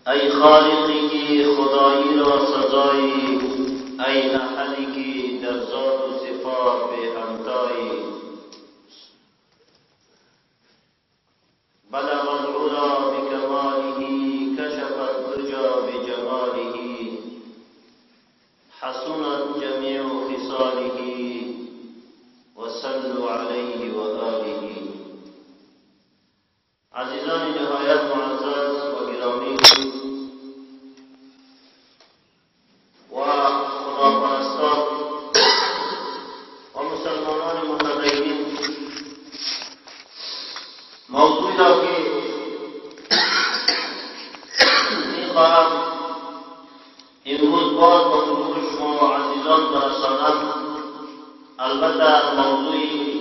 ای خالقی که خدایی را سزایی، ای احدی که در ذات و صفات به همتایی. بلغ العلا بکماله کشف الدجى بجماله، حسنت جمیع خصاله وصلوا علیه و آله. عزیزان نهایت معزز و گرامی و خداپرستان و مسلمانان متدینین، موضوعی را که می‌خواهم امروز باز با حضور شما عزیزان برسانم، البته موضوعی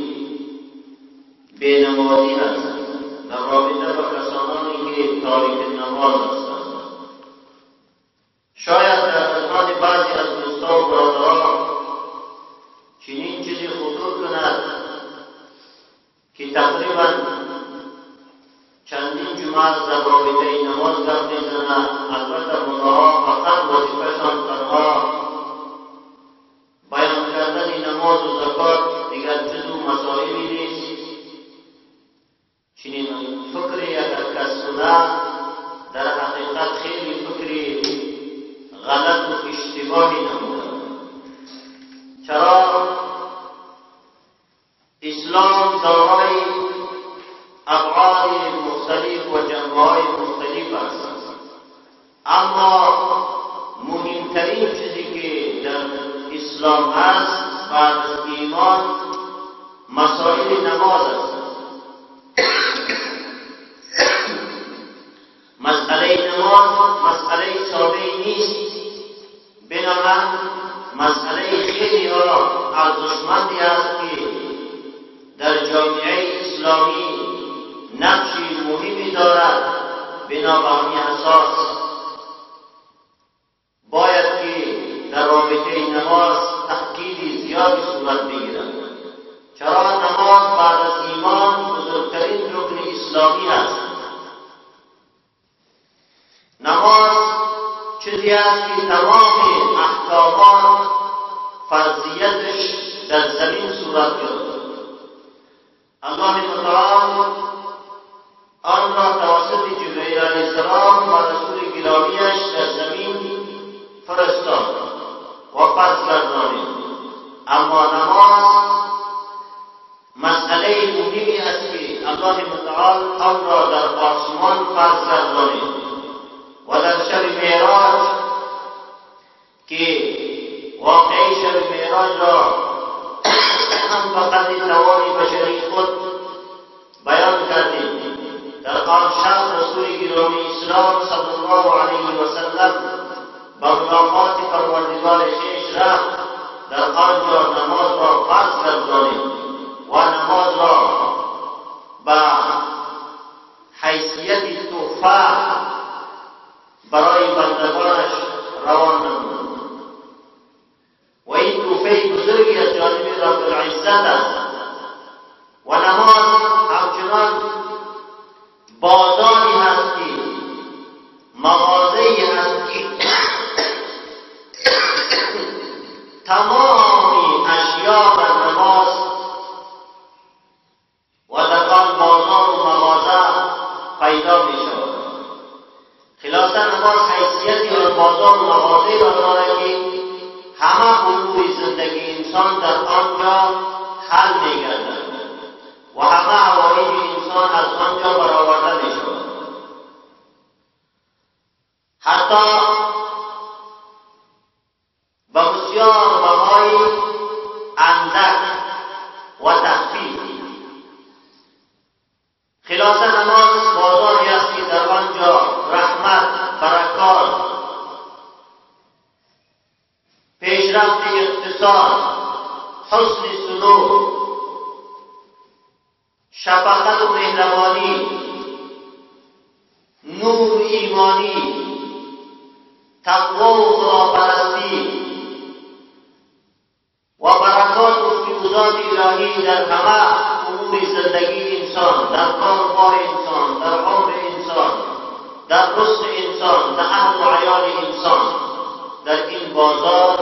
بینمازی است در رابطه با کسانی که تارک نماز هستند. شاید در خدمت بعضی از دوستان و برادران چنین چیزی خطور کند که تقریبا چندین جمعه در رابطه نماز گپ میزنند. البته ملاها فقط وظیفه‌شان تنها بیان کردن نماز و زکات، دیگر چیز و مسائلی نیست. چنین فکری اگر کس کنه در حقیقت خیلی فکری غلط و اشتباهی نموده. چرا؟ اسلام دارای ابعاد مختلف و جنبه‌های مختلف است، اما مهمترین چیزی که در اسلام است بعد از ایمان مسائل نماز است. مسئله نماز مسئله ساده نیست، بنابراین مسئله خیلی ارزشمندی است که در جامعه اسلامی نقشی مهمی دارد. بنابراین اساس باید که در رابطه نماز تأکید زیادی صورت بگیرد. چرا؟ نماز بعد از ایمان بزرگترین رکن اسلامی است. نماز چیزی است که تمام احکامات فرضیتش در زمین صورت گرفت. الله متعال آن را توسط جبرئیل علیه السلام و رسول گرامیش در زمین فرستاد و فرض گردانید. اما نماز مسئله مهمی است که الله متعال آن را در آسمان فرض گردانید و در شب معراج که واقعی شب معراج را هم فقط توان بشری خود بیان کردیم. در آن شب رسول گرامی اسلام صلی الله علیه و سلم با ملاقات پروردگار خویش رفت. در آنجا نماز را فرض گردانید و نماز را به حیثیت تحفه برای بندگانش روان نمود و این تحفه بزرگی از جانب رب العزت است. و نماز همچنان بازاری هست که مغازه‌ای هست که تمامی اشیاء در نماز و در آن بازار و مغازه پیدا می شود. خلاصه نماز حیثیتی و بازار و مغازه‌ای را دارد که همه امور زندگی انسان در آنجا حل می گردد و همه حوائج انسان از آنجا برآورده می شود. حتی به بسیار بهای اندک و تخفیف. خلاصه نماز بازاری است که در آنجا رحمت، برکات، پیشرفت اقتصاد، حسن سلوک، شفقت و مهربانی، نور ایمانی، تقوا و خداپرستی و برکات و فیوضات الهی در همه امور زندگی انسان، در کاربار انسان، در عمر انسان، در رزق انسان انسان، در اهل و عیال انسان در این بازار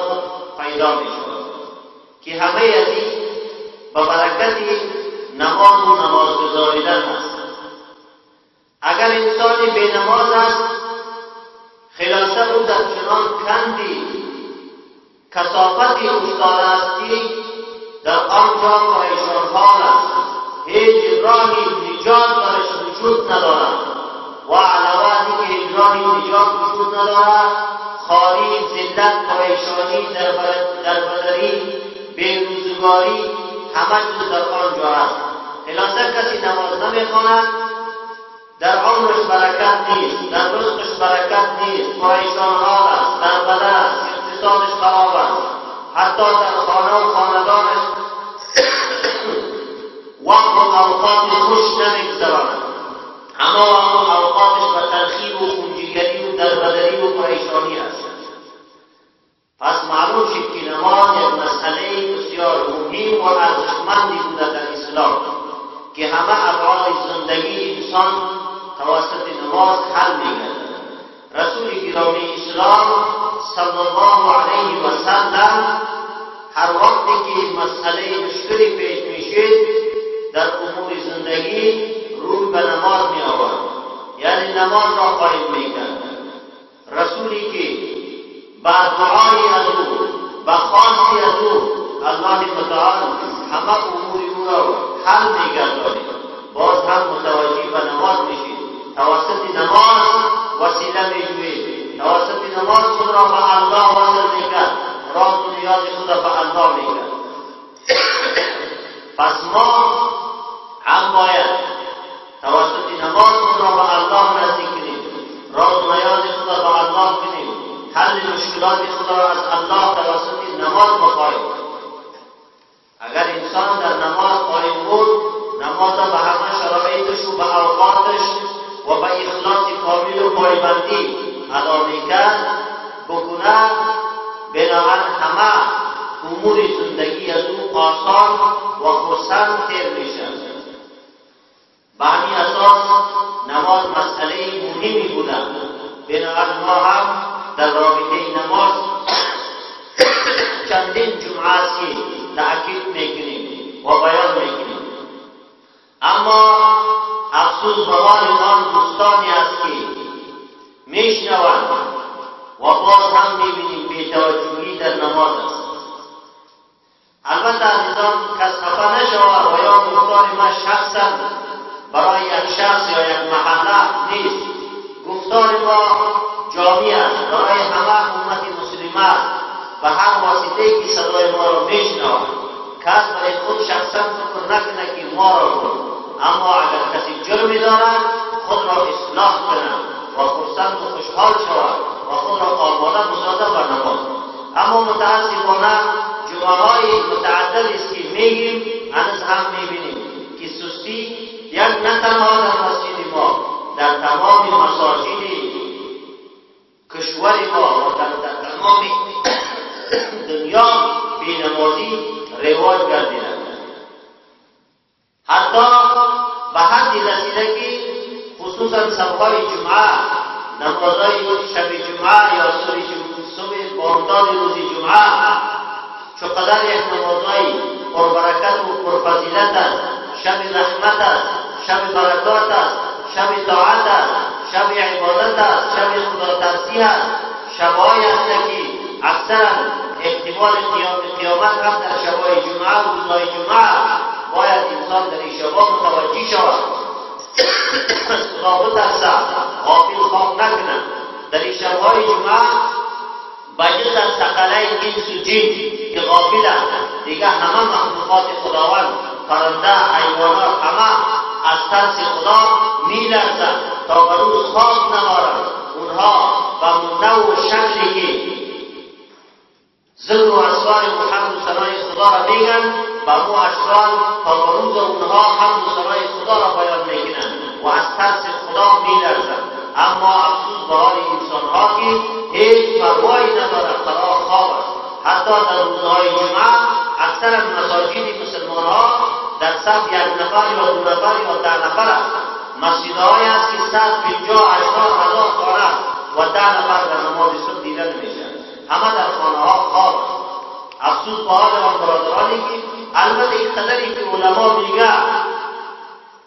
پیدا می شود که همه از این به برکت نماز و نماز گزاریدن است. اگر انسانی بی نماز است، خلاصه او در چنان کندی کثافتی افتاده است که در آنجا پریشان حال است، هیچ راهی نجات درش وجود ندارد و علاوه که هیچ راهی نجات وجود ندارد، خاری، ذلت، پریشانی، دربدری، بیروزگاری همه چیز در آنجا است. خلاصه کسی نماز نمیخواند، در عمرش برکت نیست، در رزقش برکت نیست، پریشان حال است، دربده است، اقتصادش خراب است، حتی در خانه و خاندانش وقت و اوقات خوش نمیگذراند، اما وقت و اوقاتش به تلخی و خونجیگری و دربدری و پریشانی است. پس معلوم شد که نماز یک مسئله بسیار مهم و ارزشمندی بوده در اسلام که همه ابعاد زندگی انسان توسط نماز حل می‌گردد. رسول گرامی اسلام صلی الله علیه و سلم هر وقتی که مسئله مشکلی پیش میشد در امور زندگی روی به نماز می آورد، یعنی نماز را قائم می‌کرد. رسولی که با دعای از او، با خواستی از او، الله متعال همه امور او را حل می‌گرداند. باز هم متوجه به نماز میشید، توسط نماز وسیله میجوید، توسط نماز خود را به الله وصل میکرد، راز و نیاز خود را به الله میکرد. پس ما هم باید توسط نماز خود را به الله نزدیک کنیم، راز و نیاز خود را به الله کنیم، حل مشکلات خود را از الله توسط نماز بخواهیم. اگر انسان در نماز قائم بود، نماز به همه شرایطش و به اوقاتش و به اخلاص کامل و پایبندی ادا میکرد بکنه، بنابراین همه امور زندگی از او آسان و خرسند تیر میشد. به همین اساس نماز مسئله مهمی بوده. بنابراین ما هم در رابطه نماز چندین جمعه است که تأکید میکنیم و بیان میکنیم. اما افسوس بوال آن دوستانی است که میشنوند و باز هم میبینیم بی‌توجهی در نماز است. البته عزیزان کس خفه نشود و یا گفتار ما شخصا برای یک شخص یا یک محله نیست، گفتار ما جامعی است برای همه امت مسلمه. به هر واسطه که صدای ما را میشنوند کس برای خود شخصا فکر نکنه که ما را کن، اما اگر کسی جرمی دارد خود را اصلاح کنند و خرسند و خوشحال شود و خود را آماده بسازد بر نماز. اما متاسفانه جمعه‌های متعدد است که میگیم هنوز هم میبینیم که سستی یک نه تنها در مسجد ما، در تمام مساجد کشور ما و در تمام دنیا بینمازی رواج گردیده. حتی به حدی رسیده که خصوصا شب‌های جمعه، نمازهای شب جمعه یا صبح بامداد روز جمعه چقدر یک نمازهای پربرکت و پرفضیلت است، شب رحمت است، شب برکات است، شب طاعت است، شب عبادت است، شب خداترسی است. شب‌های است که اکثرا احتمال قیامت هم در شب‌های جمعه و روزهای جمعه باید انسان در این شب‌ها متوجه شود، خدا بترسد، غافل خواب نکنه. در این شب‌های جمعه بجز از ثقلین انس و جن که غافلند، دیگه همه مخلوقات خداوند، پرنده، حیوانات همه از ترس خدا می‌لرزند تا به روز خواب نبارند. اونها به نوع و شکلی که ذکر و اسرار محمد و ثنای خدا را میگن، به مو اشکال تا به روز اونها حمد و ثنای خدا را بیان میکنند و از ترس خدا میلرزند. اما افسوس به حال انسانها که هیچ پروایی ندارد، برای خواب است. حتی در روزهای جمعه اکثر مساجد مسلمانها در صف یک نفر یا دو نفر یا 10 نفر است. مسجدهایی است که 150,000 80,000 خانه افسوس به حال آن برادرانی که البته این قدری که علما میگه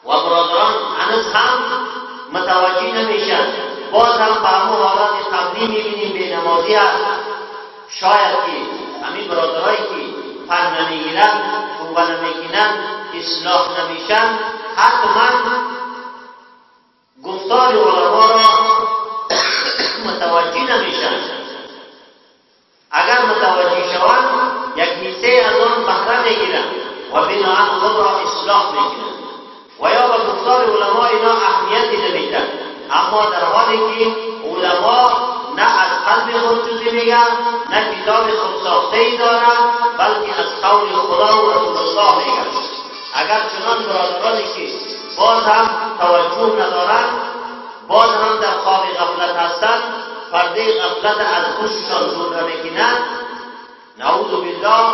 و برادران هنوز هم متوجه نمیشن، باز هم به همون حالات قبلی میبینیم بینمازی هست. شاید که همین برادرهایی که پر نمیگیرن، توبه نمیگیرن، اصلاح نمیشن، حتما گفتار علما را متوجه نمیشن. اگر متوجه شوند یک حصه از آن بهره میگیرن و بناهن خود را اصلاح میکنن و یا به گفتار علما اینا اهمیتی نمیدن. اما در حالی که علما نه از قلب خود چیزی میگن، نه کتاب خود ساخته ای دارن، بلکه از قول خدا و رسول الله میگن. اگر چنان برادرانی که باز هم توجه ندارن، باز هم در خواب غفلت هستند، پرده غفلت از گوششان دور نمیکنند، نعوذ بالله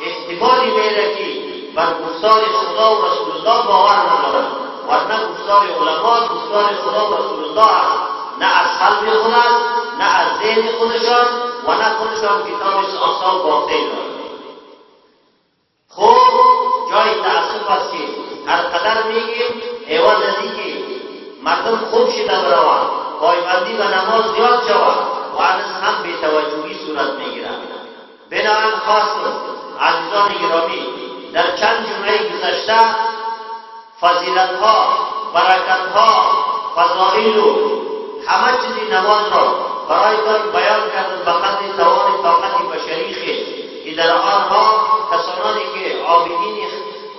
احتمالی میره که بر گفتار خدا و رسول الله باور ندارند. ورنه گفتار علما گفتار خدا و رسول الله است، نه از قلب خود است، نه از ذهن خودشان و نه خودشان کتاب آسان باقی دارند. خب جای تأسف است که هر قدر میگیم عوض از اینکه مردم خوب شده بروند، پایبندی به نماز زیاد شود و هنوز هم بی‌توجهی صورت میگیرد. بنابراین خاص عزیزان گرامی، در چند جمعه گذشته فضیلت‌ها، برکت‌ها، فضائل و همه چیزی نماز را برایتان بیان کردم به قدر توان طاقت بشری که در آنها کسانی که عابدین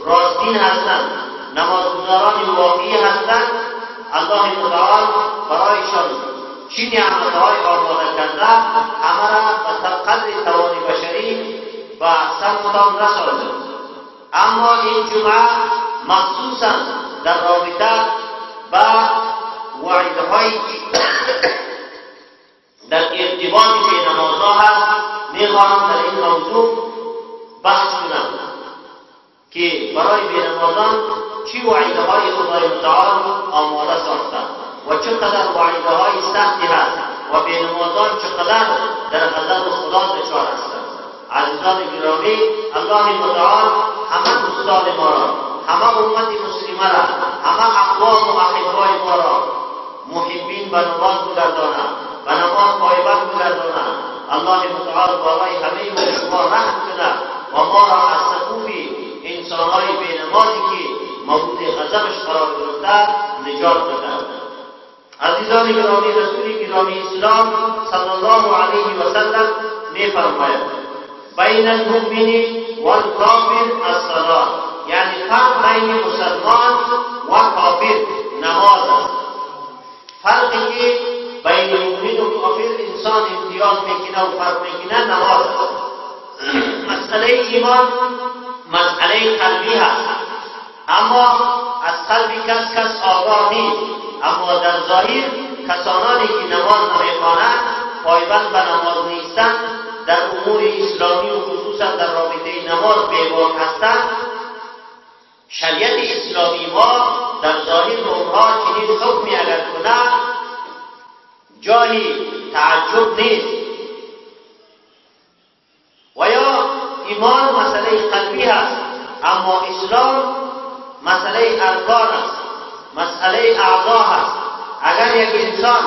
راستین هستند، نمازگزاران واقعی هستند، الله متعال برایشان چی نعمت‌های آماده کرده همه را به قدر توان بشری و سرمتان رسانده. اما این جمعه مخصوصا در رابطه با وعیدهایی در ارتباط به نمازها هست، میخواهم در این موضوع بحث کنم که برای بینمازان چی وعیدهای خدای متعال آماده ساختند و چقدر وعیدهای سختی هست و بینمازان چقدر در غضب خدا دچار هستند. عزیزان گرامی، الله متعال همه دوستان ما را، همه امت مسلمه را، همه اقوام و احبای ما را محبین به نماز بگرداند، به نماز پایبند بگرداند. الله متعال بالای همه و شما رحم کند و ما را از سقوف انسانهای بینمازی که مورد غضبش قرار گرفته نجات بدهد. عزیزان گرامی، رسول گرامی اسلام صلی الله علیه و سلم می‌فرماید بین المؤمن والکافر الصلاة، یعنی فرق بین مسلمان و کافر نماز است. فرقی که بین مؤمن و کافر انسان امتیاز میکنه و فرق میکنه نماز است. مسئله ایمان مسئله قلبی هست، اما از قلبی کس آگاه نیست. اما در ظاهر کسانی که نماز نمیخوانند، پایبند به نماز نیستند، در امور اسلامی و خصوصا در رابطه نماز بی‌باک هستند، شریعت اسلامی ما در ظاهر به اونها چنین حکمی اگر کند جای تعجب نیست. و یا ایمان مسئله قلبی است، اما اسلام مسئله ارکان است، مسئله اعضا است. اگر یک انسان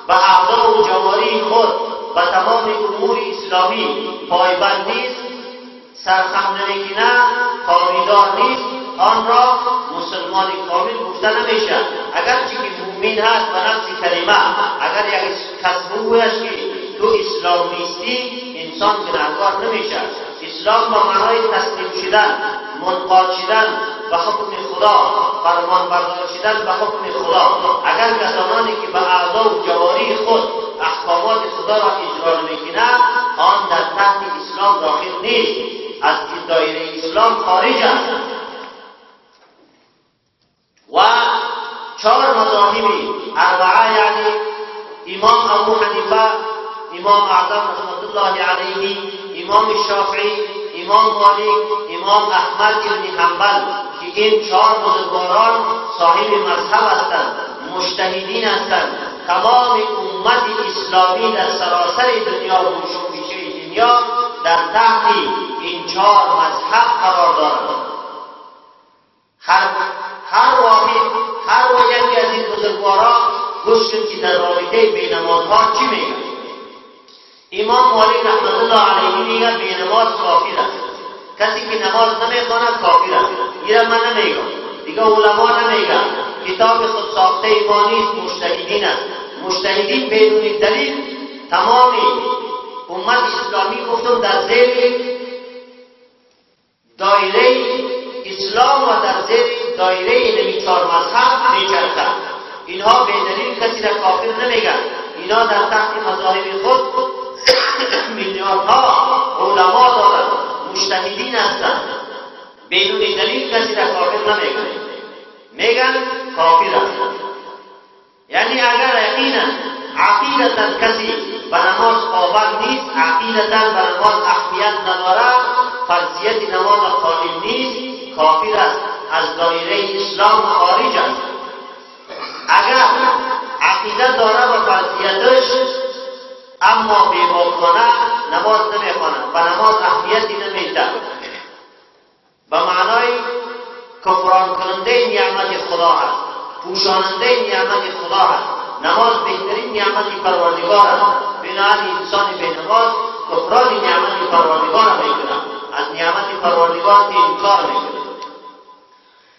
به اعضا و جواری خود به تمام امور اسلامی پایبند نیست، سرخم نمیکنه، تابعدار نیست، آن را مسلمان کامل گفته نمیشه. اگرچه که مؤمن هست به نفس کلمه، اگر یک کس بگویش که تو اسلام نیستی، انسان گناهکار نمیشه. اسلام با معنای تسلیم شدن، منقاد شدن به حکم خدا، فرمان بردار شدن به حکم خدا. اگر کسانی که به اعضا و جواری خود احکامات خدا را اجرا نمیکنه، آن در تحت اسلام داخل نیست، از دایره اسلام خارج است. و 4 مذاهب اربعه، یعنی امام ابو حنیفه، امام اعظم رحمت الله علیه، امام شافعی، امام مالک، امام احمد ابن حنبل که این 4 بزرگواران صاحب مذهب هستند، مجتهدین هستند. تمام امت اسلامی در سراسر دنیا و گوشه دنیا در تحت این 4 مذهب قرار دارند. هر یکی از این بزرگوارا گوش کن که در رابطه بینمازها چی میگن. امام مالک رحمت الله علیه میگه بینماز کافر است. کسی که نماز نمیخواند کافر است. این من نمیگم، دیگه علما نمیگن. کتاب خود ساخته ما نیست، مجتهدین است. مجتهدین بدون دلیل تمامی امت اسلامی گفتم در زیر دایره اسلام و در زیر دایره این 4 مذهب میچرخند. اینها به دلیل کسی را کافر نمیگن. اینا در تحت مذاهب خود میلیون‌ها علما دارند، مجتهدین هستند. بدون دلیل کسی را کافر نمیگن، میگن کافر است. یعنی اگر یقینا عقیدتا کسی به نماز پابند نیست، عقیدتا به نماز اهمیت ندارد، فرضیت نماز قائم نیست، کافر است، از دایره اسلام خارج است. اگر عقیده داره و فرضیتش اما بی‌موقعانه نماز نمیخواند و نماز اهمیتی نمیده، به معنای کفران کننده نعمت خدا است، پوشاننده نعمت خدا است. نماز بهترین نعمت پروردگار است. بنابراین انسان به نماز کفران نعمت پروردگار میکنه، از نعمت پروردگار انکار میکنه.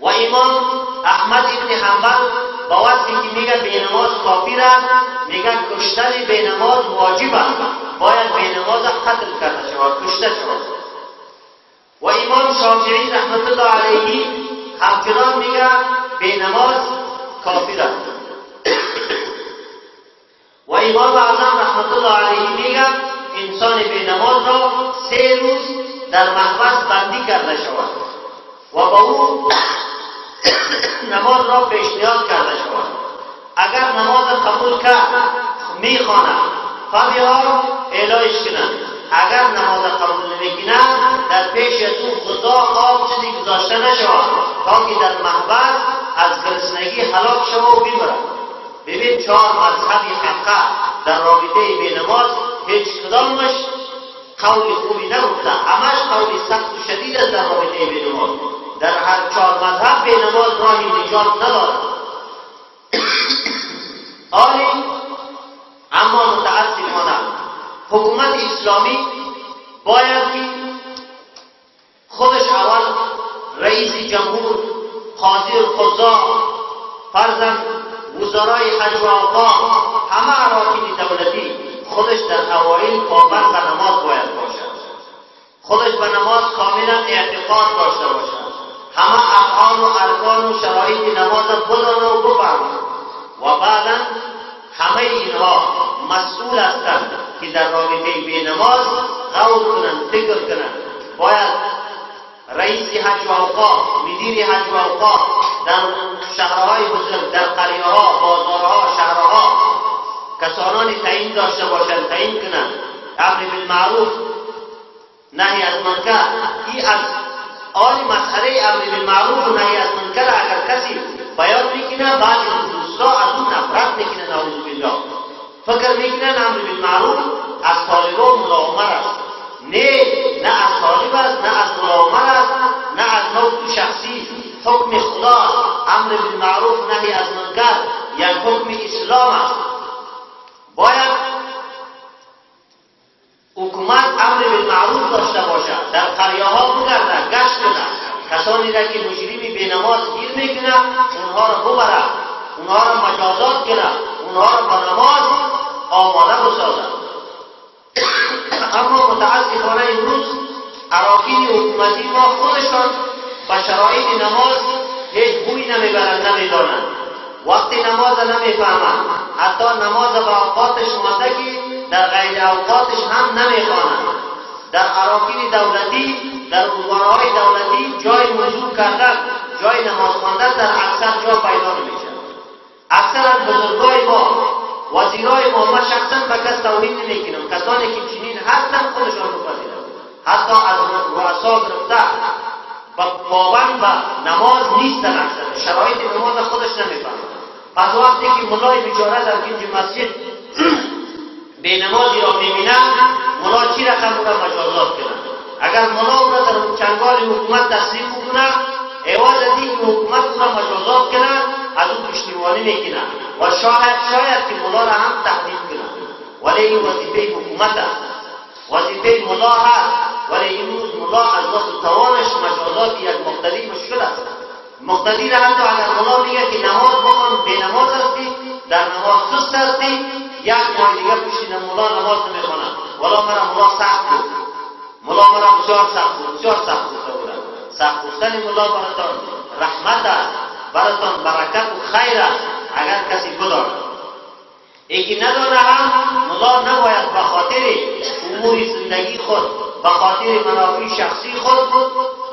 و امام احمد ابن حنبل با وقتی که میگه بینماز کافر است، میگه کشتن بینماز واجب است، باید بینماز قتل کرده شود، کشته شود. و امام شافعی رحمت الله علیه همچنان میگه بینماز کافر است. و امام اعظم رحمت الله علیه میگه انسان بینماز را 3 روز در محبس بندی کرده شود و با او نماز را پیشنهاد کرده شود. اگر نماز قبول کرد میخواند فبها اعلایش کنند. اگر نماز قبول نمیکنند در پیش او غذا آب چیزی گذاشته نشود تا که در محبس از گرسنگی هلاک شود و بمیرد. ببین 4 مذهبی حقه در رابطه بینماز هیچ کدامش قول خوبی نگفته، همش قول سخت و شدید است در رابطه بینماز. در هر 4 مذهب بینماز راهی نجات ندارد. آری اما متاسفانه حکومت اسلامی باید که خودش اول رئیس جمهور، قاضی القضاء، فرزند وزرای حج و اوقاف، همه اراکین دولتی خودش در اوایل پابند به نماز باید باشد. خودش به نماز کاملا اعتقاد داشته باشد. همه افعال و ارکان و شرایط نماز بدانه و بفهمند و بعدا همه اینها مسئول هستند که در رابطه به نماز غور کنند، فکر کنند. باید رئیس حج و اوقاف، مدیر حج و اوقاف در شهرهای بزرگ، در قریه‌ها، بازارها، شهرها کسانانی تعیین داشته باشند، تعیین کنند. امر بالمعروف نهی از منکر، این از آن مسئله امر بالمعروف و نهی از منکر اگر کسی بیان میکنه، بعد دوستا از اون نفرت میکنه، نعوذ بالله، فکر میکنن امر بالمعروف از طالبان ملاعمر است. نه از طالب است، نه از ملاعمر است، نه از نوع شخصی. حکم خدا امر بالمعروف نهی از منکر یک حکم اسلام است. باید حکومت امر بالمعروف داشته باشد، در قریه ها بگرده، گشت کنه، کسانی را که مجرمی بینماز گیر میکنه اونها را ببره، اونها را مجازات کنه، اونها را به نماز آماده بسازد. اما متاسفانه امروز اراکین حکومتی ما خودشان به شرایط نماز هیچ بوی نمیبرند، نمیدانند، وقتی نماز نمیفهمند، حتی نماز به اوقاتش مانده که در غیر اوقاتش هم نمیخوانند. در اراکین دولتی، در وزرای دولتی جای موضوع کردن، جای نماز خواندن در اکثر جا پیدا نمیشه. اکثر از بزرگای ما، وزیرای ما، من شخصا به کس توهین نمیکنم، کسانی که چنین هستند خودشان بپذیرند، حتی از رؤسا گرفته پابند به نماز نیستن، اکثر شرایط نماز خودش نمیفهمند. پس وقتی که ملای بیچاره در گنج مسجد به نمازی را میبینند، ملا چی رقم او را مجازات کنه. اگر ملا او را در چنگال حکومت تسلیم کنه، عوض از این حکومت او را مجازات کنه، از او پشتیبانی میکنه و شاید که ملا را هم تهدید کنه. ولی این وظیفه حکومت است، وظیفه ملا هست. ولی این روز ملا از دست توانش مجازات یک مقتدی مشکل است. مقتدی را حتی اگر ملا میگه که نماز بخوان، بی نماز هستی، در نماز سست هستی، یک ماه دیگه پیشین ملا نماز نمیخونه، ولی مرا ملا سخت بود، ملا مرا بسیار سخت بود، بسیار سخت بود. سخت بودن ملا براتان رحمت است، براتان برکت و خیر است اگر کسی بداند. یکی ندانه هم ملا نباید به خاطر امور زندگی خود، به خاطر منافع شخصی خود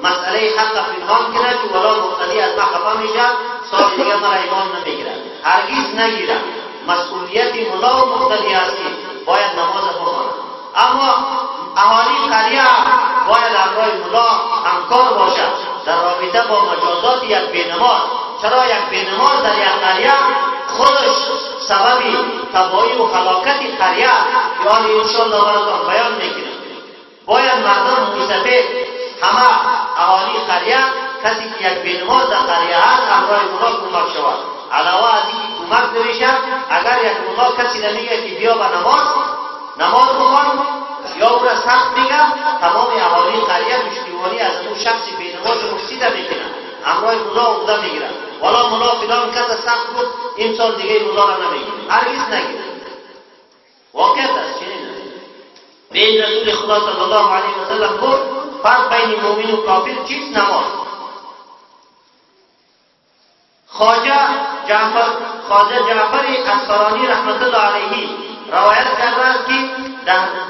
مسئله حق پنهان کنه که ولا مقتدی از ما خفا میشه، سال دیگه مرا ایمان نمیگیره. هرگز نگیره. مسئولیت ملا و مقتدی است که باید نماز بخونه. اما اهالی قریه باید همراه ملا همکار باشد در رابطه با مجازات یک بینماز. چرا یک بینماز در یک قریه خودش سبب تباهی و هلاکت قریه یعنی انشاءالله براتان بیان میکنه. باید مردم مستفید همه اهالی قریه، کسی که یک بینماز در قریه هست همراه ملا کمک شود. علاوه از این کمک نمیشه اگر یک ملا کسی نمیگه که بیا به نماز بخوان یا او را سخت میگه، تمام اهالی قریه پشتیبانی از اون شخص بینماز مفسد میکنه، همراه ملا عقده میگیرن. والا ملا فلان کس سخت بود، این سال دیگه ملا را نمیگیره، هرگز نگیره. واقعیت است چنین. به رسول خدا صلی الله علیه و سلم گفت فرق بین مؤمن و کافر چیست؟ نماز. خواجه جعفر اصفهانی رحمت الله علیه روایت کردند که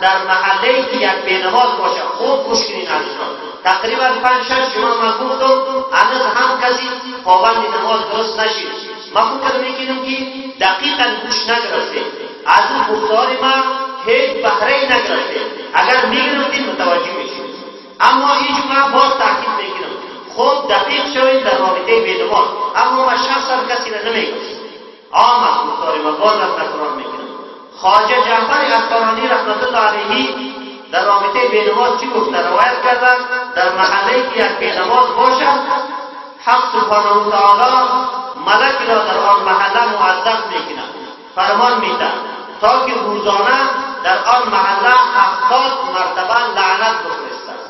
در محله که یک بینماز باشه، خوب گوش کنین عزیزان، تقریبا 5-6 جمعه من گفتم هنوز هم کسی پابند نماز درست نشید. من فکر میکنم که دقیقا گوش نگرفته، از اون گفتار من هیچ بهره نگرفته. اگر میگرفتیم متوجه میشید. اما این جمعه باز تاکید میکنم خوب دقیق شوید در رابطه بینماز. اما من شخصا کسی را نمیگم، عام است گفتار من، باز هم تکرار میکنم. خواجه جعفر اصفهانی رحمت الله علیه در رابطه بینماز چی گفت؟ روایت کردن در محله که یک بینماز باشد، حق سبحانه و تعالی ملک را در آن محله موظف میکنه، فرمان میده تا که روزانه در آن محله 70 مرتبه لعنت بفرستد.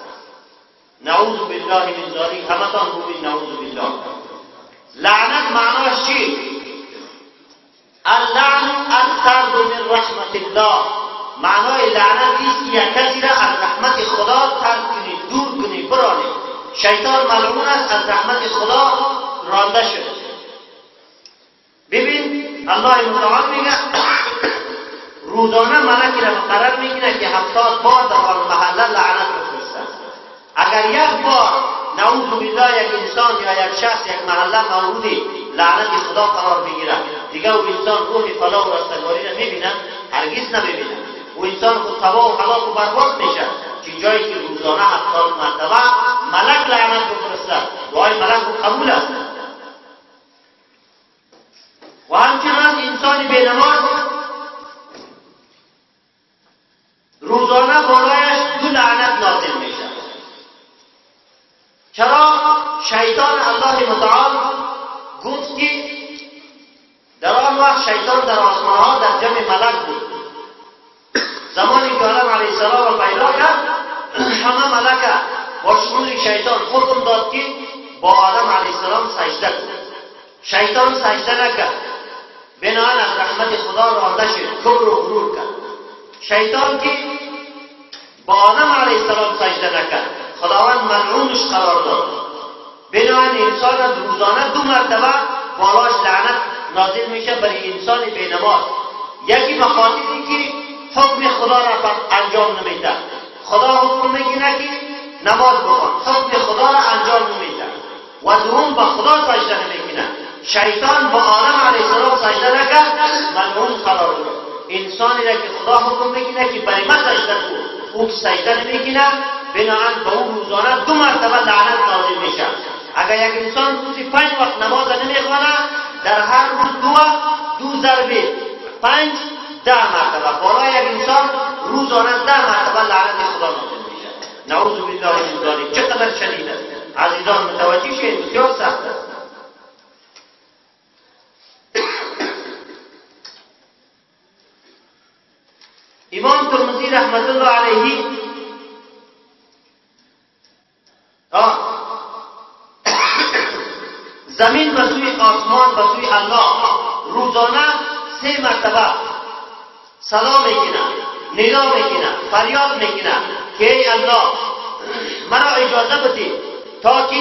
نعوذ بالله من ذلک. همتان بگویید نعوذ بالله. لعنت معناش چی؟ اللعن الطرد من رحمت الله. معنای لعنت است که یک کسی را از رحمت خدا طرد کنی، دور کنی، برانی. شیطان ملعون است، از رحمت خدا رانده شد. ببین الله متعال میگه روزانه ملکی را مقرر میکنه که 70 بار در آن محله لعنت بفرستند. اگر یک بار نعوذ بالله یک انسان یا یک شخص یک محله موردی لعنت خدا قرار بگیره، دیگه او انسان روح فلاح و رستگاری را میبینه؟ هرگز نمیبینه. او انسان خود تباه و هلاک و برباد میشه. چه جایی که روزانه 70 مرتبه ملک لعنت بفرسته، دعای ملک رو قبول است. و همچنان انسان بینماز روزانه بالایش 2 لعنت نازل میشه. چرا؟ شیطان الله متعال گفت که در آن وقت شیطان در آسمان ها در جمع ملک بود. زمانی که آدم علیه السلام را پیدا کرد، همه ملک با شمول شیطان حکم داد که با آدم علیه السلام سجده کن. شیطان سجده نکرد، بناهن از رحمت خدا رانده شد، کبر و غرور کرد. شیطان که با آدم علیه السلام سجده نکرد، خداوند ملعونش قرار داد. بناهن انسان روزانه 2 مرتبه بالاش لعنت نازل میشه برای انسان بینماز. یکی به خاطری که حکم خدا را انجام نمیده. خدا حکم میگه که نماز بخوان، حکم خدا را انجام نمیده. و دوم به خدا سجده نمیکنه. شیطان با آدم علیه السلام سجده نکرد، ملعون قرار داد. انسانی را که خدا حکم میکنه که برای من سجده کن، او سجده نمیکنه، بناهن به اون روزانه 2 مرتبه لعنت نازل میشه. اگر یک انسان روزی 5 وقت نماز نمیخوانه، در هر روز 2 ضربه 5 10 مرتبه. بالای یک انسان روزانه 10 مرتبه لعنت خدا نازل میشه. نعوذ بالله من ذلک. چقدر شدید است عزیزان، متوجه شید، بسیار سخت است. امام ترمذی رحمت الله علیه زمین به سوی آسمان به سوی الله روزانه 3 مرتبه صدا میکنه، ندا میکنه، فریاد میکنه که ای الله مرا اجازه بده تا که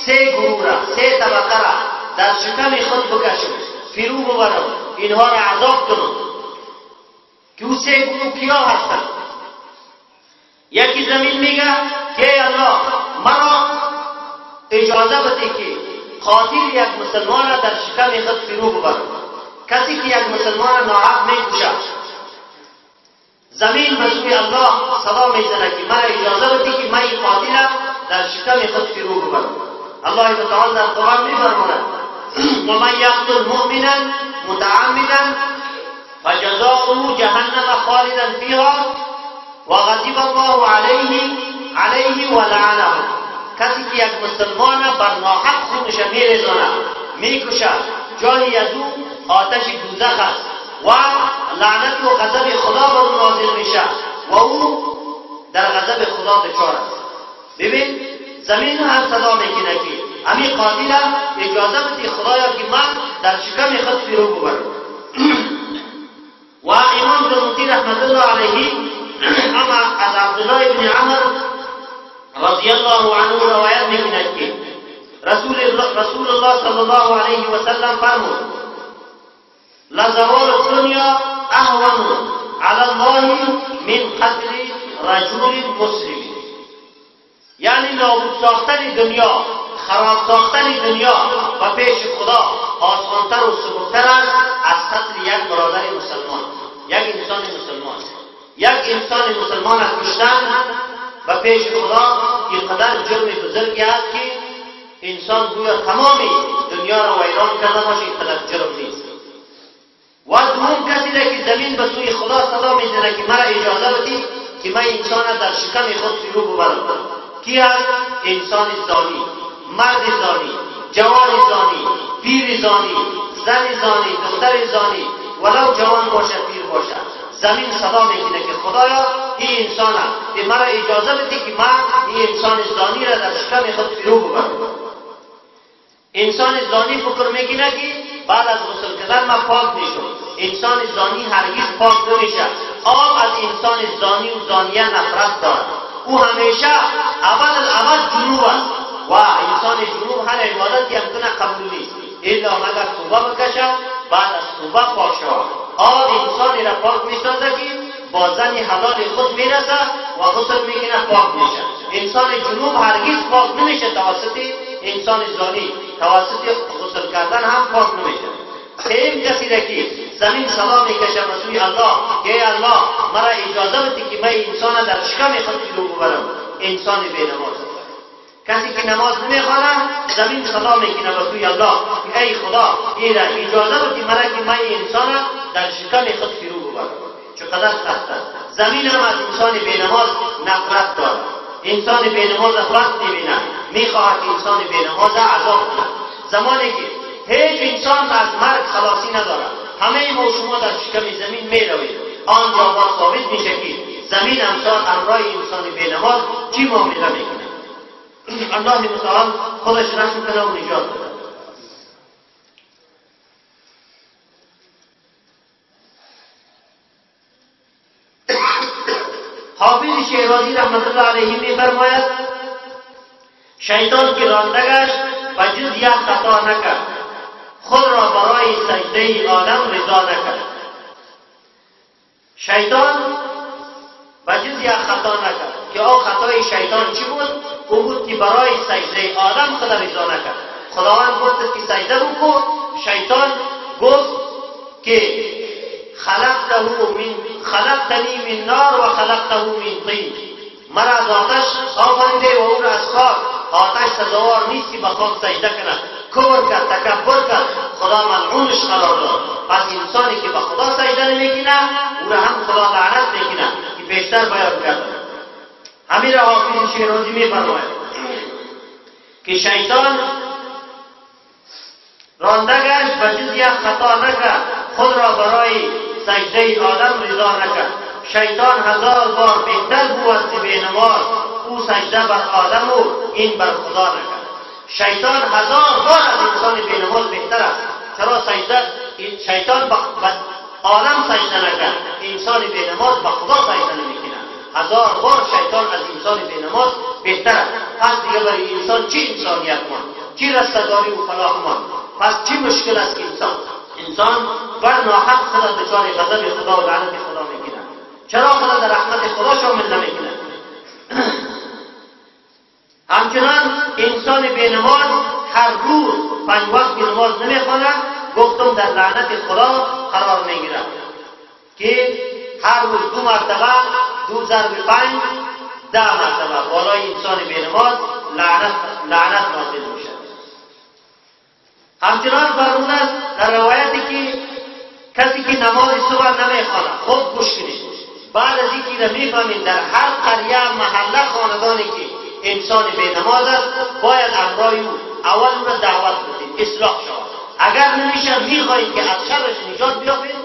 3 گروه را 3 طبقه را در شکم خود بکشم، فرو ببرم، اینها را عذاب کنم. که او 3 گروه کیا هستند؟ یکی زمین میگه که ای الله مرا اجازه بده که قاتل یک مسلمان را در شکم خود فرو ببرم. کسی که یک مسلمان را ناحق میکشد، زمین به سوی الله صدا میزنه که مرا اجازه بده که من این قاتل را در شکم خود فرو ببرم. الله تعالی در قرآن میفرماید ومن یقتل مؤمنا متعمدا فجزاؤه جهنم خالدا فيها وغضب الله علیه ولعنه. کسی که یک مسلمان بر ناحق خونش میریزاند، میکشد، جای از او آتش دوزخ است و لعنت و غضب خدا بر او نازل میشه و او در غضب خدا دچار است. ببین زمین هم صدا میکنه که همین قاتل اجازه بده خدایا که من در شکم خود فرو ببرم. و امام ترمذی رحمت الله علیه اما از عبدالله ابن عمر رضی الله عنه روایت میکند که رسول الله صلی الله علیه و سلم فرمود لزوال الدنیا اهون علی الله من قتل رجل مسلم. یعنی نابود ساختن دنیا، خراب ساختن دنیا و پیش خدا آسانتر و سبکتر است از قتل یک برادر مسلمان، یک انسان مسلمان. یک انسان مسلمان از کشتن و پیش خدا اینقدر جرم بزرگی است که انسان گویا تمامی دنیا را ویران کرده باشه، اینقدر جرم نیست. و دوم کسی را که زمین به سوی خدا صدا میزنه که مرا اجازه بدی که من انسان در شکم خود فرو ببرم. کی است؟ انسان زانی، مرد زانی، جوان زانی، پیر زانی، زن زانی، دختر زانی، ولو جوان باشه پیر باشه، زمین صدا میکنه که خدایا این انسان است، مرا اجازه بدی که من این انسان زانی را در شکم خود فرو ببرم. انسان زانی فکر میکنه که بعد از غسل کردن من پاک میشم. انسان زانی هرگز پاک نمیشه. آب از انسان زانی و زانیه نفرت دارد. او همیشه ابد جنوب است و انسان جنوب هر عبادتی امکنه قبول نیست الا مگر توبه بکشد، بعد از توبه پاک شود. آب انسانی را پاک میسازه که با زن حلال خود میرسه و غسل میکنه پاک میشه. انسان جنوب هرگز پاک نمیشه توسط انسان زانی، توسط غسل کردن هم پاک نمیشه. سیم کسی را که زمین صدا میکشه به سوی الله که ای الله مرا اجازه بده که من انسان در شکم خود فرو ببرم، انسان بینماز. کسی که نماز نمیخوانه زمین صدا میکنه به سوی الله که ای خدا این را اجازه بده مرا که من انسان در شکم خود فرو ببرم. چقدر سخت است. زمین هم از انسان بینماز نفرت دارد. انسان بینماز بد میبینه، میخواهد که انسان بینماز عذاب کنه. زمانی که هیچ انسان از مرگ خلاصی ندارد، همه ما شما در شکم زمین میروید، آنجا با ثابت میشه که زمین امثال همراه انسان بینماز چی معامله میکنه. الله متعال خودش رحم کنه و نجات بده. حافظ شیرازی رحمت الله علیه میفرماید شیطان که رانده گشت و جز یک خطا نکرد، خود را برای سجده آدم رضا نکرد. شیطان و جز یک خطا نکرد که آن خطای شیطان چی بود؟ او بود که برای سجده آدم خود رضا نکرد. خداوند گفت که سجده بکن، شیطان گفت که خلقتنی من نار و خلقته من طین. مرا از آتش آفریده و او را از خاک. آتش سزاوار نیست که به خاک سجده کند. کبر کرد، تکبر کرد، خدا ملعونش قرار داد. پس انسانی که به خدا سجده نمیکنه او را هم خدا لعنت میکنه که بیشتر بیان کردم. همین را حافظ شیرازی می‌فرماید که شیطان رانده گشت و جز یک خطا نکرد، خود را برای سجده آدم رضا نکرد. شیطان 1000 بار بهتر بود که به نماز او سجده بر آدم و این بر خدا نکرد. شیطان 1000 بار از انسان به نماز بهتر است. چرا شیطان به آدم سجده نکرد، انسان به نماز به خدا سجده نمی‌کند. 1000 بار شیطان از انسان به نماز بهتر است. پس دیگه برای انسان چی انسانیت ماند، چی رستگاری و فلاح ماند؟ پس چی مشکل است که انسان بر ناحق خدا دچار غضب خدا و لعنت خدا می‌کند؟ چرا خدا در رحمت خدا شامل نمی‌کند؟ همچنان انسان به نماز هر روز 5 وقت نماز نمی‌خواند، گفتم در لعنت خدا قرار می‌گیرد که هر روز 2 مرتبه 2 ضرب 5 10 مرتبه بالای انسان به نماز لعنت نازل می‌شود. همچنان فرموده است در روایتی که کسی که نماز صبح نمی‌خواند، خوب گوش کنید، بعد از اینکه را می‌فهمید در هر قریه محله خاندانی که انسان به نماز است، باید امرای او اول را دعوت بدید اصلاح شود. اگر نمیشه می‌خواهید که از شرش نجات بیابید،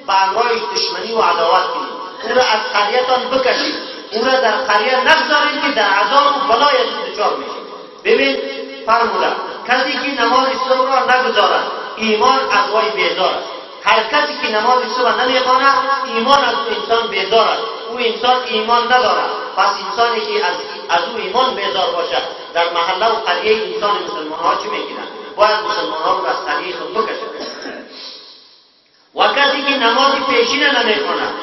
به امرای دشمنی و عداوت کنید، او را از قریه‌تان بکشید، او را در قریه نگذارید که در عذاب و بلای دچار میشید. ببین فرموده کسی که نماز صبح را نگذارد ایمان از وی بیزار است. هر کسی که نماز صبح نمیخواند ایمان از انسان بیزار است. او انسان ایمان ندارد. پس انسانی که از او ایمان بیزار باشد در محله و قریه انسان مسلمان ها چی میکنند؟ باید مسلمان ها را از قریه خود بکشد. و کسی که نماز پیشینه نمیخواند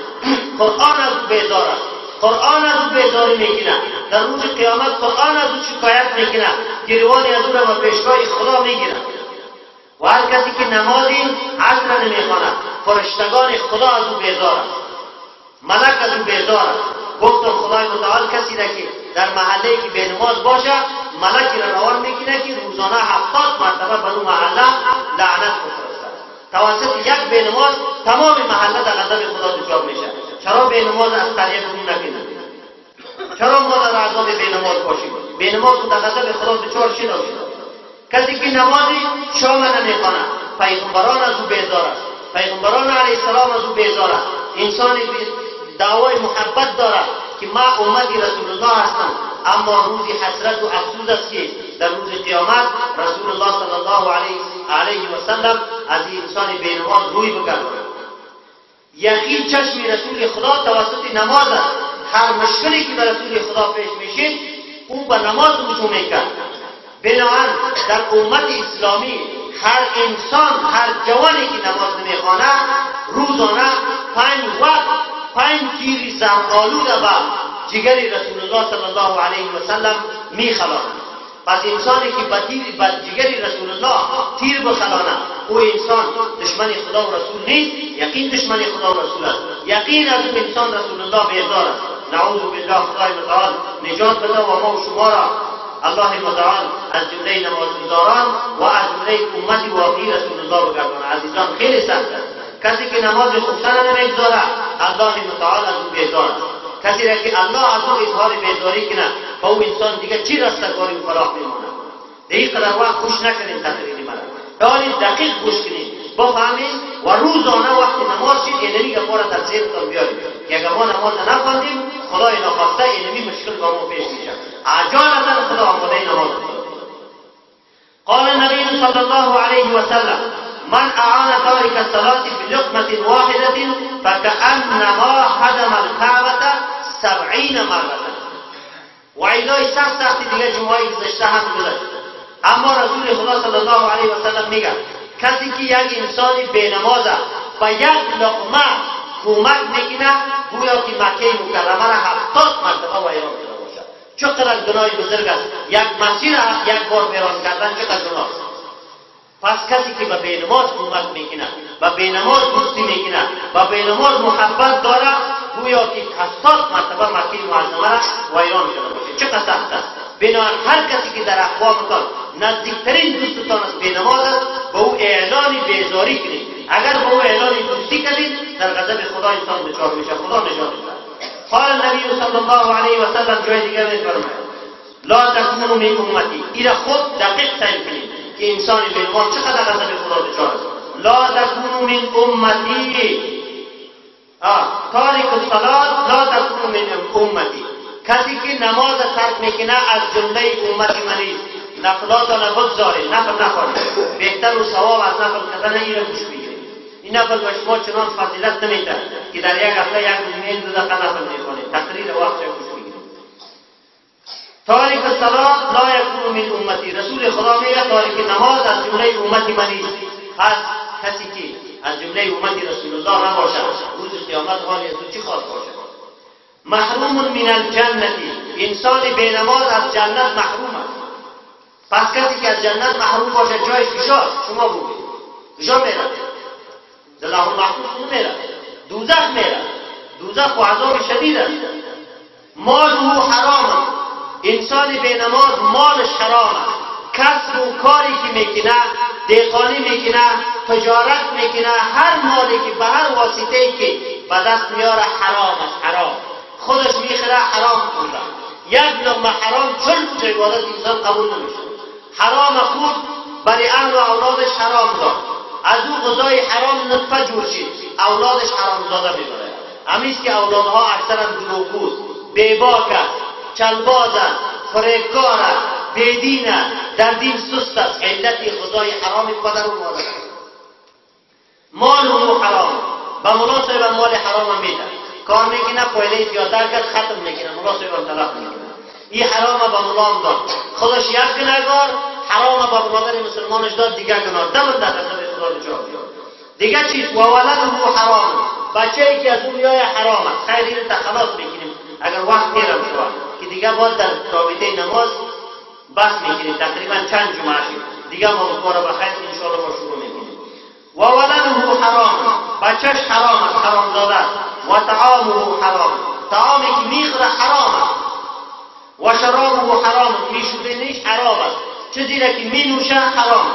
قرآن از او بیزار است. قرآن از او بیزاری میکنه، در روز قیامت قرآن از او شکایت میکنه، گریوانی از او را به پیشگاه خدا میگیره. و هر کسی که نمازی عصر نمیخواند فرشتگان خدا از او بیزار است، ملک از او بیزار است. گفتم خدای متعال کسی را که در محله که به نماز باشه ملکی را روان میکنه که روزانه 70 مرتبه بر اون محله لعنت بفرستد. توسط یک به نماز تمام محله در غضب خدا دچار میشه. چرا به نماز از قریه بیرون نکنیم؟ چرا ما در عذاب به نماز باشیم؟ به نماز در غضب خدا دچار شده باشیم. کسی که نمازی شام نمیخواند پیغمبران از او بیزار است، پیغمبران علیه السلام از او بیزار است. انسانی دعوای محبت دارد که ما امتی رسول الله هستم، اما روزی حسرت و افسوس است که در روز قیامت رسول الله صلی الله علیه و سلم از این انسان به نماز روی بگرداند. یقین چشم رسول خدا توسط نماز است. هر مشکلی که به رسول خدا پیش میشه او به نماز رجوع میکرد. بنابراین در امت اسلامی هر انسان، هر جوانی که نماز نمیخواند روزانه 5 وقت 5 تیر زهرآلود به جگر رسول الله صلی الله علیه و سلم میخلاند. پس انسانی که به جگر رسول الله تیر بخلانه او انسان دشمن خدا و رسول نیست، یقین دشمن خدا و رسول است. یقین از اون انسان رسول الله بیزار است. نعوذ بالله خدای متعال نجات بده و ما و شما را الله متعال از جمله نمازگزاران و از جمله امت واقعی رسول الله بگرداند. عزیزان خیلی سخت است. کسی که نماز خوبتر نمیگذاره الله متعال از او بیزار است. کسی را که الله از او اظهار بیزاری کنه با او انسان دیگه چی رستگاری و فلاح میماند؟ دیگه قدر وقت خوش نکنید تقریر مرا. دانی دقیق گوش کنید بفهمید و روزانه وقتی نماز شید اینمی گفاره در ذهنتان بیارید که اگر ما نماز نخواندیم خدای نخواسته اینمی مشکل با ما پیش میشه. عجالتا خدا آماده نماز بسازید. قال النبي صلى الله عليه وسلم من اعان تارك الصلاة بلقمة واحدة فكأنما هدم الكعبة 70 مرة. وعیدای سخت دیگه جمعه گذشته هم گذشت. اما رسول خدا صلی الله علیه و سلم میگه کسی که یک انسانی بینماز با یک لقمه کمک میکنه گویا که مکه مکرمه را 70 مرتبه ویران کرده باشد. چقدر گناه بزرگ است. یک مسجد یک بار ویران کردن چقدر گناه است. پس کسی که به بینماز کمک میکنه، به بینماز دوستی میکنه، به بینماز محبت داره گویا که 70 مرتبه مکه معظمه را ویران کرده باشه. چقدر سخت است. بنابراین هر کسی که در اقوامتان نزدیکترین دوستتان از بینماز است به او اعلان بیزاری کنید. اگر به او اعلان دوستی کنید در غضب خدا انسان دچار میشه. خدا نجات بده. قال صلی الله علیه و سلم جای دیگر میفرماید لا تکونوا من امتی. این خود دقیق تعیین کنید که انسان بینماز چقدر غضب خدا دچار است. لا تکونوا من امتی تارک الصلاة لا تکونوا من امتی. کسی که نماز ترک میکنه از جمله امت من نیست. نفلات نبگذارید، نفل نخوانید. بهتر و ثواب از نفل کردن این را گوش بگیرید. این نفل به شما چنان فضیلت نمیده که در یک هفته یک روز میل 2 دقیقه نفل میخوانید. تقریر وقت را گوش بگیرید. تارک الصلاة لا یکون من امتی. رسول خدا میگه تارک نماز از جمله امت من نیست. پس کسی که از جمله امت رسول الله نباشد روز قیامت حال از او چی خواهد باشد؟ محروم من الجنة. انسان بینماز از جنت محروم است. پس کسی که از جنت محروم باشه جایش کجاست؟ شما بگید کجا میره؟ لوح المحفوظ نمیره، دوزخ میره. دوزخ و عذاب شدید است. ماله حرام. انسان بینماز مالش حرام است. کسب و کاری که میکنه، دهقانی میکنه، تجارت میکنه، هر مالی که به هر واسطه‌ای که به دست میاره حرام است. حرام خودش میخره، حرام خورده. یک لقمه حرام 40 عبادت انسان قبول نمیشه. حرام خود برای اهل و اولادش حرام داد. از او غذای حرام نطفه جور شد، اولادش حرام زاده میبره. همیست که اولادها اکثرا دروغگوست، بیباکه، چلبازه، فریبکاره، بیدینه، در دین سست است. علت غذای حرام پدر و مادر. مال و حرام به ملا صاحب مال حرام میده. کار میکنه، پایله زیادتر کرد، ختم میکنه، ملا صاحب طلاق میکنه. این حرام به ملا داد. خودش یک گناهکار، حرام به برادر مسلمانش داد، دیگر گناه دبل در غضب خدا دچار شد. دیگر چیز و ولده حرام. بچه‌ای که از اون میای حرام است. خیر این تخلاص میکنیم اگر وقت دیرم شد که دیگر باید در رابطه نماز بس میکنیم. تقریبا چند جمعه شد دیگر ما بخوره بخیر ان شاء الله با شروع میکنیم. و ولده حرام. بچه‌ش حرام است، حرام زاده است. و طعامه حرام. طعامی که میخوره حرام است. و شرابه حرام. میشودنیش حرام است. چیزی را که مینوشه حرام.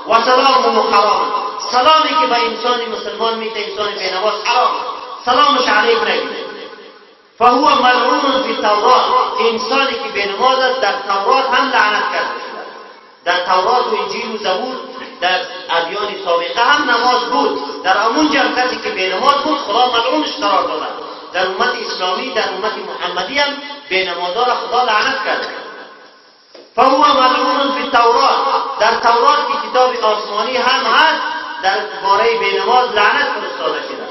و سلامه حرام. سلامی که به انسان مسلمان میده انسان بینواز حرام. سلامش علیک نگید. فهو ملعون فی التورات. انسانی که بینواز است در تورات هم لعنت کرده شده. در تورات و انجیل و زبور در ادیان سابقه هم نماز بود. در همونجا کسی که بینواز بود خدا ملعونش قرار داده. در امت اسلامی، در امت محمدی هم بینمازها را خدا لعنت کرده. فهو ملعون فی التورات. در تورات که کتاب آسمانی هم هست در باره بینماز لعنت فرستاده شده.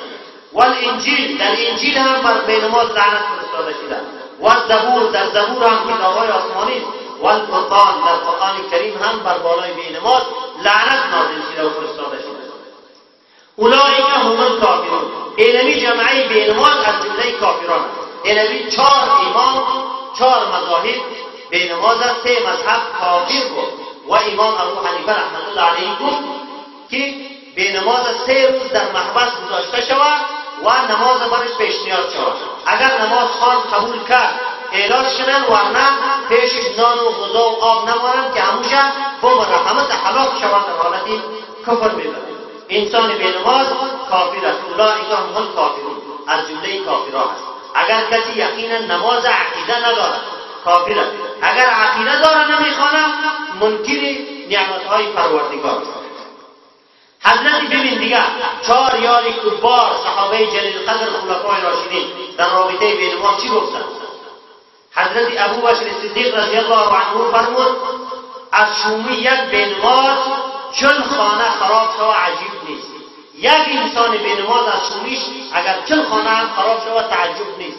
والانجیل در انجیل هم بر بینماز لعنت فرستاده شده. والزبور در زبور هم کتاب‌های آسمانی است. والقرآن در قرآن کریم هم بر بالای بینماز لعنت نازل شده و فرستاده شده. اولئک هم الکافرون. اینمی جمعه بینماز از جمله کافران. اینمی 4 امام 4 مذاهب بینماز از 3 مذهب کافر بود. و امام ابو حنیفه رحمت الله علیه گفت که بینماز 3 روز در محبس گذاشته شود و نماز برش پیشنهاد شود. اگر نماز خوان قبول کرد اعلان شدن و نه پیشش نان و غذا و آب نمانند که همونجا بمره، همه هلاک شود در حالت کفر میبرد. انسان بینماز کافر است. اولئک هم الکافرون از جمله کافران است. اگر کسی یقینا نماز عقیده ندارد کافر است. اگر عقیده داره نمیخواند منکر نعمتهای پروردگار است. حضرت ببین دیگه 4 یار کبار صحابه جلیل قدر خلفای راشدین در رابطه بینماز چی گفتند؟ حضرت ابوبکر صدیق رضی الله عنه فرمود از شومی یک بینماز 40 خانه خراب شود عجیب نیست. یک انسان بینماز از شومیش اگر 40 خانه هم خراب شود تعجب نیست.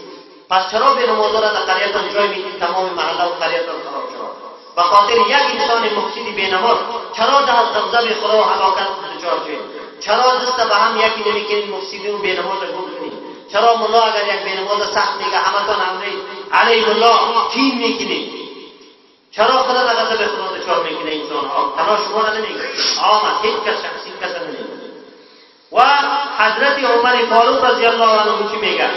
پس چرا بینمازها را در قریتان جای میدید تمام محله و قریتان خراب شود؟ به خاطر یک انسان مفسد بینماز چرا در غضب خدا و هلاکت دچار شد؟ چرا دست به هم یکی نمیکنید مفسدین و بینماز را گم کنید؟ چرا ملا اگر یک بینماز سخت میگه همتان علیه الله کین میکنید؟ چرا خدا در غضب خدا دچار میکنه انسان ها؟ تنها شما را نمیگه، عامت هیچ کس شخصی کس نمیگه. و حضرت عمر فاروق رضی الله عنه که میگه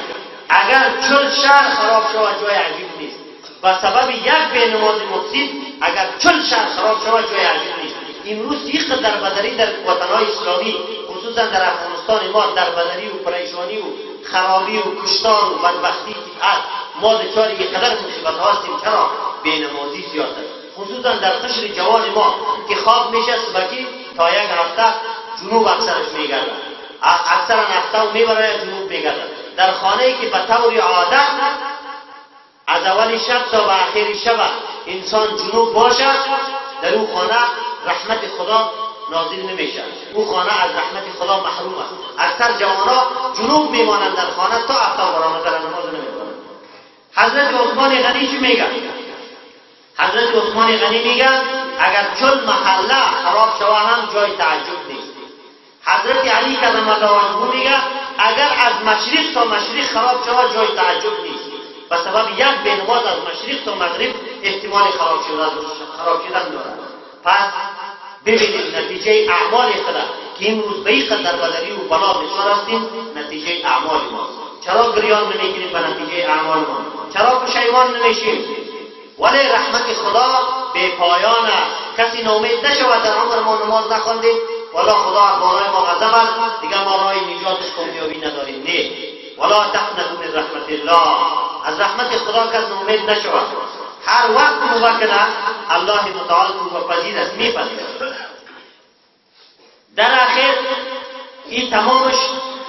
اگر 40 شهر خراب شود جای عجیب نیست. به سبب یک بینماز مفسد اگر 40 شهر خراب شود جای عجیب نیست. امروز یک در بدری در وطنهای اسلامی خصوصا در افغانستان ما در بدری و پریشانی و خرابی و کشتار و بدبختی که هست ما دچار یک قدر مصیبت هستیم. چرا؟ بینمازی زیاد است، خصوصا در قشر جوان ما که خواب میشه صبحی تا یک هفته جنوب اکثرش میگردد، اکثرا هفته و میبره جنوب میگردد. در خانه ای که به طور عادت از اول شب تا به آخر شب انسان جنوب باشد، در اون خانه رحمت خدا نازل نمیشه، اون خانه از رحمت خدا محروم است. اکثر جوانان جنوب میمانند در خانه تا افطار برآمد در نماز نمیخوانند. حضرت عثمان غنی چی میگه؟ حضرت عثمان غنی میگه اگر چون محله خراب شوه هم جای تعجب نیست. حضرت علی کرم الله وجهه میگه اگر از مشرق تا مشرق خراب شوه جای تعجب نیست. به سبب یک بنماز از مشرق تا مغرب احتمال خراب شدن دارد. پس ببینید نتیجه اعمال خدا که امروز به این قدر بدری و بلا دچار هستیم، نتیجه اعمال ما. چرا گریان نمیکنیم به نتیجه اعمال ما؟ چرا پشیمان نمیشیم؟ ولی رحمت خدا بے پایان است. کسی ناامید نشود در عمر ما نماز نخواندیم والا خدا از بالای ما غضب است، دیگه ما راه نجات کامیابی نداریم. نه، ولا تقنطوا من رحمت الله، از رحمت خدا کس ناامید نشود. هر وقت توبه کنه الله متعال توبه پذیر است، میپذیرد. در آخر این تمامش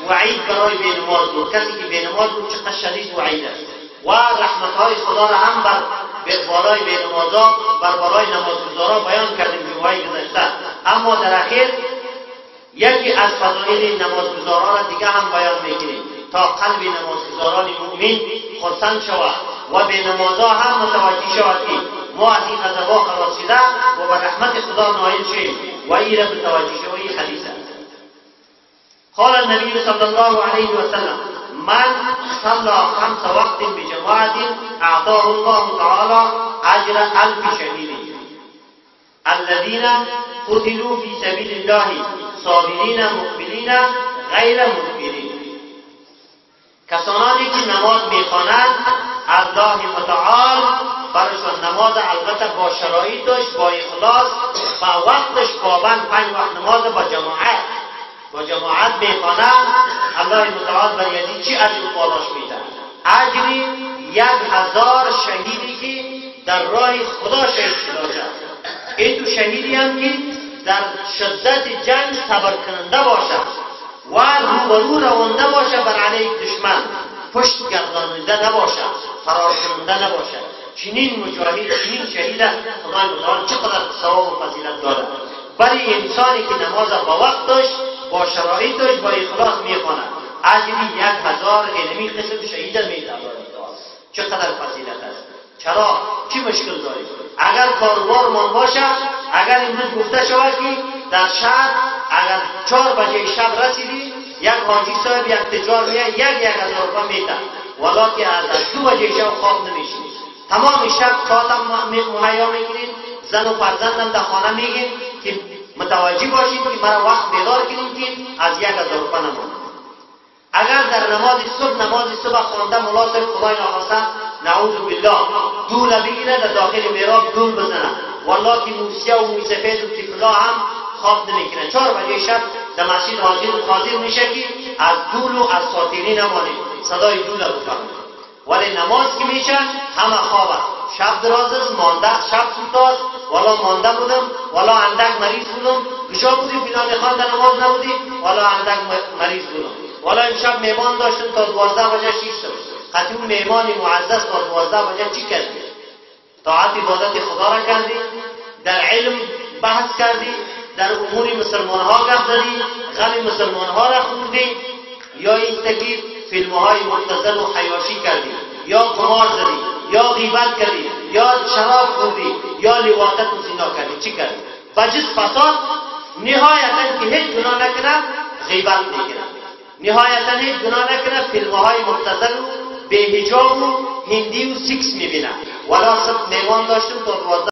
وعید برای بینماز بود. کسی که بینماز بود چقدر شدید وعید است. و رحمتهای خدا را هم بر بالای بینمازا بر بالای نمازگزارا بیان کردیم جمعه گذشته. اما در آخر یکی از فضایل نمازگزارا را دیگه هم بیان میکنیم تا قلب نمازگزاران مؤمن خرسند شود و بینمازا هم متوجه شود که ما از این عذابا خلاص شده و به رحمت خدا نائل شیم و این را متوجه شود. این حدیث است. قال النبي صلى الله عليه وسلم من صلى 5 وقت بجماعة أعطاه الله تعالى أجر 1000 شهيد الذين قتلوا في سبيل الله صابرين مقبلين غير مدبرين. کسانی که نماز میخوانند الله متعال برایشان نماز البته با شرایطش با اخلاص با وقتش پابند 5 وقت نماز با جماعت میخوانه الله متعال بر یدی چی اجر پاداش میده؟ اجری 1000 شهیدی که در راه خدا شهید شده. این تو شهیدی هم که در شدت جنگ صبر کننده باشه و روبرو روانده باشه بر علیه دشمن، پشت گرداننده نباشه، فرار کننده نباشه. چنین مجاهد، چنین شهید خدای متعال چقدر ثواب و فضیلت داره. برای انسانی که نماز با وقتش با شرایطش با اخلاص میخونه اجری 1000 علمی قسم شهید میده. چقدر فضیلت است. چرا؟ چی مشکل داری؟ اگر کاروبار من باشه، اگر امروز گفته شود که در شهر اگر 4 بجه شب رسیدی یک حاجی صاحب یک تجار میاد 1000 روپیه میده، ولی که از 2 بجه شب خواب نمیشید، تمام شب کاتم مهیا میگیرید، زن و فرزندم در خانه میگین که متوجه باشید که مرا وقت بیدار کنید که از 1000 روپیه نماند. اگر در نماز صبح خوانده ملا صاحب خدای ناخواسته نعوذ بالله دول بگیره در داخل محراب دول بزنه، والله که موسیقی و موسیقی و تکلا هم خواب نمیکنه. 4 بجه شب در مسجد حاضر میشه که از دول و از ساتیری نمانه، صدای دول بفهمه. ولی نماز که میشه همه خواب است. شب دراز است، مانده شب سوتاست، والا مانده بودم، والا اندک مریض بودم، گشا بودی فلان خان در نماز نبودی، والا اندک مریض بودم، والا امشب مهمان داشتم تا 12 بجه 6 تا. خطیب مهمان معزز تا 12 بجه چی کردی؟ طاعت عبادت خدا را کردی، در علم بحث کردی، در امور مسلمان ها گفت زدی، غم مسلمان ها را خوردی، یا این تکلیف فیلم های مبتذل و حیاشی کردی، یا قمار زدی، یا غیبت کردی، یا شراب خوردی، یا لواطت و زنا کردی. چی کردی؟ بجز فساد نهایتا که هیچ گناه نکنه غیبت میکنه، نهایتا هیچ گناه نکنه فیلم های مبتذل و به حجاب و هندی و سیکس میبینه. ولا صرف میوان داشتم تا 12